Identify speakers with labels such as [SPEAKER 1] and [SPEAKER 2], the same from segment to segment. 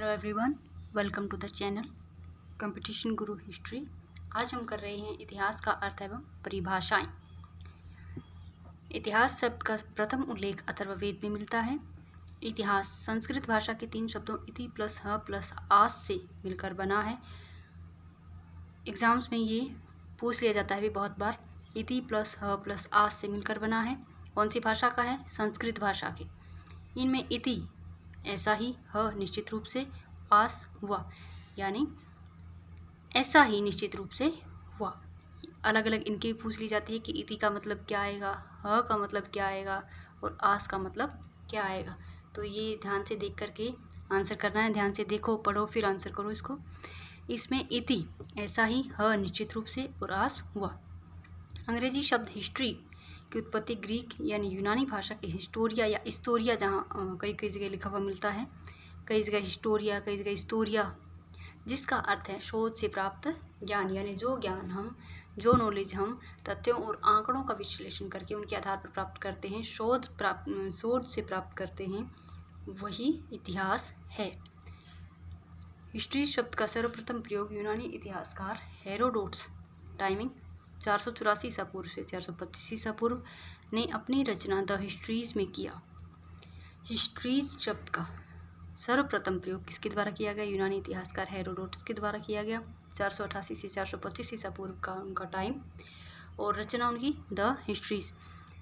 [SPEAKER 1] Hello everyone, welcome to the channel competition guru history. आज हम कर रहे हैं इतिहास का अर्थ एवं परिभाषाएं। इतिहास शब्द का प्रथम उल्लेख अथर्ववेद में मिलता है। इतिहास संस्कृत भाषा के 3 शब्दों इति प्लस ह प्लस आस से मिलकर बना है। एग्जाम्स में ये पूछ लिया जाता है भी बहुत बार, इति प्लस ह प्लस आस से मिलकर बना है। कौन सी भाषा का है? संस्कृत भाषा के। इनमें इति ऐसा ही, ह निश्चित रूप से, आस हुआ, यानी ऐसा ही निश्चित रूप से हुआ। अलग अलग इनके पूछ ली जाती है कि इति का मतलब क्या आएगा, ह का मतलब क्या आएगा और आस का मतलब क्या आएगा। तो ये ध्यान से देख करके आंसर करना है। ध्यान से देखो, पढ़ो, फिर आंसर करो इसको। इसमें इति ऐसा ही, ह निश्चित रूप से और आस हुआ। अंग्रेजी शब्द हिस्ट्री की उत्पत्ति ग्रीक यानी यूनानी भाषा के हिस्टोरिया या इस्तोरिया, जहाँ कई कई जगह लिखा हुआ मिलता है, कई जगह हिस्टोरिया, कई जगह इस्तोरिया, जिसका अर्थ है शोध से प्राप्त ज्ञान, यानी जो ज्ञान हम, जो नॉलेज हम तथ्यों और आंकड़ों का विश्लेषण करके उनके आधार पर प्राप्त करते हैं, शोध से प्राप्त करते हैं, वही इतिहास है। हिस्ट्री शब्द का सर्वप्रथम प्रयोग यूनानी इतिहासकार हेरोडोटस, टाइमिंग 484 ईसा पूर्व से 425 ईसा पूर्व, ने अपनी रचना द हिस्ट्रीज में किया। हिस्ट्रीज शब्द का सर्वप्रथम प्रयोग किसके द्वारा किया गया? यूनानी इतिहासकार हेरोडोटस के द्वारा किया गया। 488 से 425 ईसा पूर्व का उनका टाइम और रचना उनकी द हिस्ट्रीज।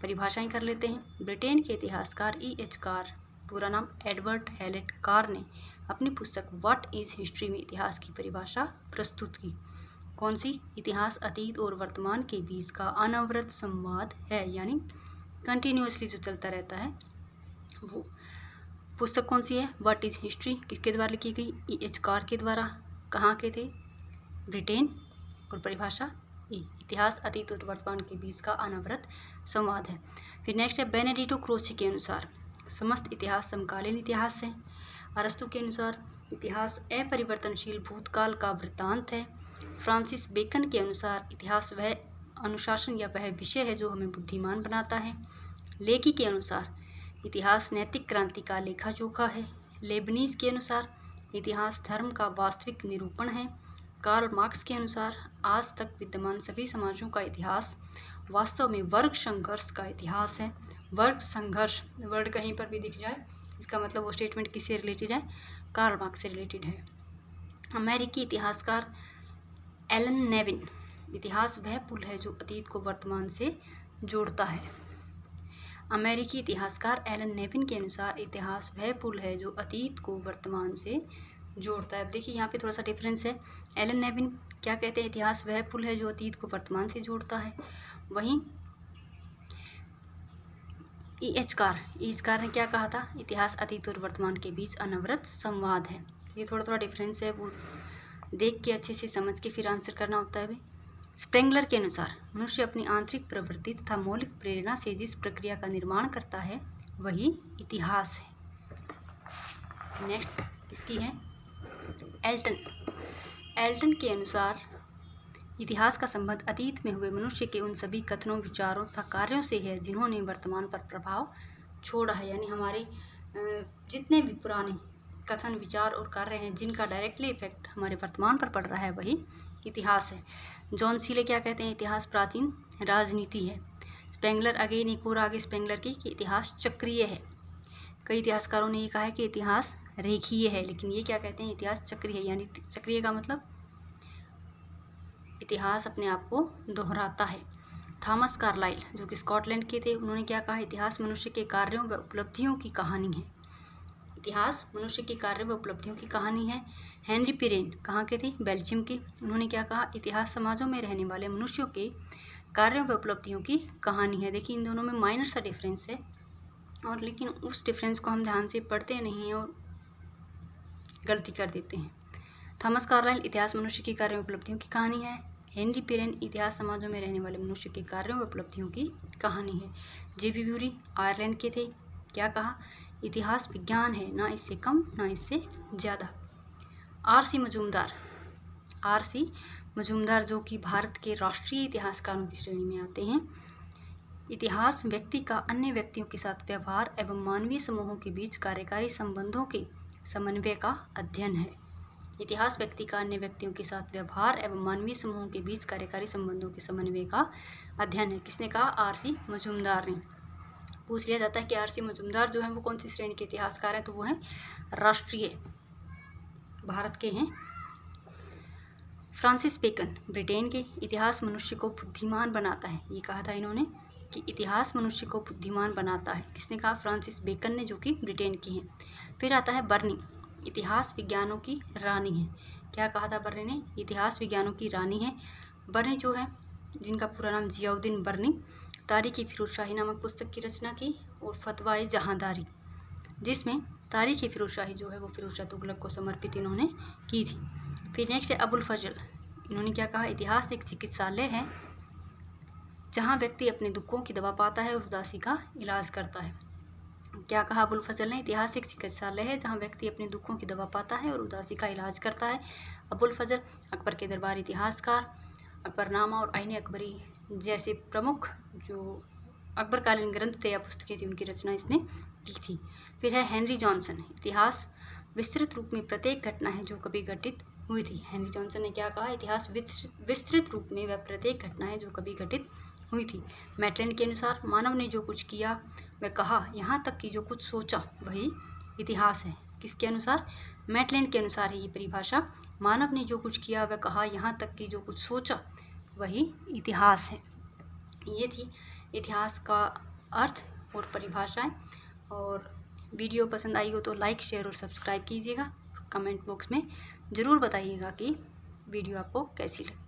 [SPEAKER 1] परिभाषाएं कर लेते हैं। ब्रिटेन के इतिहासकार E.H. कार, पूरा नाम एडवर्ड हैलेट कार, ने अपनी पुस्तक व्हाट इज हिस्ट्री में इतिहास की परिभाषा प्रस्तुत की। कौन सी? इतिहास अतीत और वर्तमान के बीच का अनवरत संवाद है, यानी कंटिन्यूअसली जो चलता रहता है वो। पुस्तक कौन सी है? What is history. किसके द्वारा लिखी गई? E.H. कार के द्वारा। कहाँ के थे? ब्रिटेन। और परिभाषा इतिहास अतीत और वर्तमान के बीच का अनवरत संवाद है। फिर नेक्स्ट है बेनेडिटो क्रोचे के अनुसार समस्त इतिहास समकालीन इतिहास है। अरस्तु के अनुसार इतिहास अपरिवर्तनशील भूतकाल का वृत्तांत है। फ्रांसिस बेकन के अनुसार इतिहास वह अनुशासन या वह विषय है जो हमें बुद्धिमान बनाता है। लेकी के अनुसार इतिहास नैतिक क्रांति का लेखा जोखा है। लेबनीज के अनुसार इतिहास धर्म का वास्तविक निरूपण है। कार्ल मार्क्स के अनुसार आज तक विद्यमान सभी समाजों का इतिहास वास्तव में वर्ग संघर्ष का इतिहास है। वर्ग संघर्ष वर्ड कहीं पर भी दिख जाए, इसका मतलब वो स्टेटमेंट किससे रिलेटेड है? कार्ल मार्क्स से रिलेटेड है। अमेरिकी इतिहासकार एलन नेविन, इतिहास वह पुल है जो अतीत को वर्तमान से जोड़ता है। अमेरिकी इतिहासकार एलन नेविन के अनुसार इतिहास वह पुल है जो अतीत को वर्तमान से जोड़ता है। अब देखिए यहाँ पे थोड़ा सा डिफरेंस है। एलन नेविन क्या कहते हैं? इतिहास वह पुल है जो अतीत को वर्तमान से जोड़ता है। वहीं E.H. कार ने क्या कहा था? इतिहास अतीत और वर्तमान के बीच अनवरत संवाद है। ये थोड़ा थोड़ा डिफरेंस है, वो देख के अच्छे से समझ के फिर आंसर करना होता है भाई। स्प्रेंगलर के अनुसार मनुष्य अपनी आंतरिक प्रवृत्ति तथा मौलिक प्रेरणा से जिस प्रक्रिया का निर्माण करता है वही इतिहास है। नेक्स्ट इसकी है एल्टन के अनुसार इतिहास का संबंध अतीत में हुए मनुष्य के उन सभी कथनों, विचारों तथा कार्यों से है जिन्होंने वर्तमान पर प्रभाव छोड़ा है, यानी हमारे जितने भी पुराने कथन, विचार और कार्य हैं जिनका डायरेक्टली इफेक्ट हमारे वर्तमान पर पड़ रहा है वही इतिहास है। जॉन सीले क्या कहते हैं? इतिहास प्राचीन राजनीति है। स्पेंगलर अगेन एक और आगे स्पेंगलर की कि इतिहास चक्रीय है। कई इतिहासकारों ने ये कहा है कि इतिहास रेखीय है, लेकिन ये क्या कहते हैं? इतिहास चक्रीय है, यानी चक्रीय का मतलब इतिहास अपने आप को दोहराता है। थॉमस कार्लाइल जो कि स्कॉटलैंड के थे, उन्होंने क्या कहा? इतिहास मनुष्य के कार्यों व उपलब्धियों की कहानी है। इतिहास मनुष्य के कार्य व उपलब्धियों की कहानी है। हेनरी पिरेन कहाँ के थे? बेल्जियम के। उन्होंने क्या कहा? इतिहास समाजों में रहने वाले मनुष्यों के कार्यों व उपलब्धियों की कहानी है। देखिए इन दोनों में माइनर सा डिफरेंस है, और लेकिन उस डिफरेंस को हम ध्यान से पढ़ते नहीं हैं और गलती कर देते हैं। थॉमस कार्लाइल इतिहास मनुष्य के कार्यों व उपलब्धियों की कहानी है। हेनरी पिरेन इतिहास समाजों में रहने वाले मनुष्य के कार्यों व उपलब्धियों की कहानी है। J.B. ब्यूरी आयरलैंड के थे, क्या कहा? इतिहास विज्ञान है, ना इससे कम ना इससे ज़्यादा। R.C. मजूमदार जो कि भारत के राष्ट्रीय इतिहासकारों की श्रेणी में आते हैं। इतिहास व्यक्ति का अन्य व्यक्तियों के साथ व्यवहार एवं मानवीय समूहों के बीच कार्यकारी संबंधों के समन्वय का अध्ययन है। इतिहास व्यक्ति का अन्य व्यक्तियों के साथ व्यवहार एवं मानवीय समूहों के बीच कार्यकारी संबंधों के समन्वय का अध्ययन है। किसने कहा? आर.सी. मजूमदार ने। पूछ लिया जाता है कि आर.सी. मजूमदार जो है वो कौन सी श्रेणी के इतिहासकार हैं, तो वो हैं राष्ट्रीय, भारत के हैं। फ्रांसिस बेकन ब्रिटेन के। इतिहास मनुष्य को बुद्धिमान बनाता है, ये कहा था इन्होंने कि इतिहास मनुष्य को बुद्धिमान बनाता है। किसने कहा? फ्रांसिस बेकन ने, जो कि ब्रिटेन की हैं। फिर आता है बर्नी, इतिहास विज्ञानों की रानी है। क्या कहा था बर्नी ने? इतिहास विज्ञानों की रानी है। बर्नी जो है, जिनका पूरा नाम जियाउद्दीन बर्नी, तारीख़ फिरोज शाही नामक पुस्तक की रचना की और फतवाए जहांदारी, जिसमें तारीख़ फिरोज शाही जो है वो फिरोज शाह तुगलक को समर्पित इन्होंने की थी। फिर नेक्स्ट है अबुल फजल। इन्होंने क्या कहा? इतिहास एक चिकित्सालय है जहाँ व्यक्ति अपने दुखों की दवा पाता है और उदासी का इलाज करता है। क्या कहा अबुल फजल ने? इतिहास एक चिकित्सालय है जहाँ व्यक्ति अपने दुखों की दवा पाता है और उदासी का इलाज करता है। अबुल फजल अकबर के दरबार इतिहासकार, अकबरनामा और आईने अकबरी जैसे प्रमुख जो अकबरकालीन ग्रंथ थे या पुस्तकें थी, उनकी रचना इसने की थी। फिर है हेनरी जॉनसन, इतिहास विस्तृत रूप में प्रत्येक घटना है जो कभी घटित हुई थी। हेनरी जॉनसन ने क्या कहा? इतिहास विस्तृत रूप में वह प्रत्येक घटना है जो कभी घटित हुई थी। मैटलैंड के अनुसार मानव ने जो कुछ किया वह कहा, यहाँ तक कि जो कुछ सोचा वही इतिहास है। किसके अनुसार? मैटलैंड के अनुसार है ये परिभाषा। मानव ने जो कुछ किया वह कहा, यहाँ तक कि जो कुछ सोचा वही इतिहास है। ये थी इतिहास का अर्थ और परिभाषाएं। और वीडियो पसंद आई हो तो लाइक, शेयर और सब्सक्राइब कीजिएगा। कमेंट बॉक्स में ज़रूर बताइएगा कि वीडियो आपको कैसी लगी।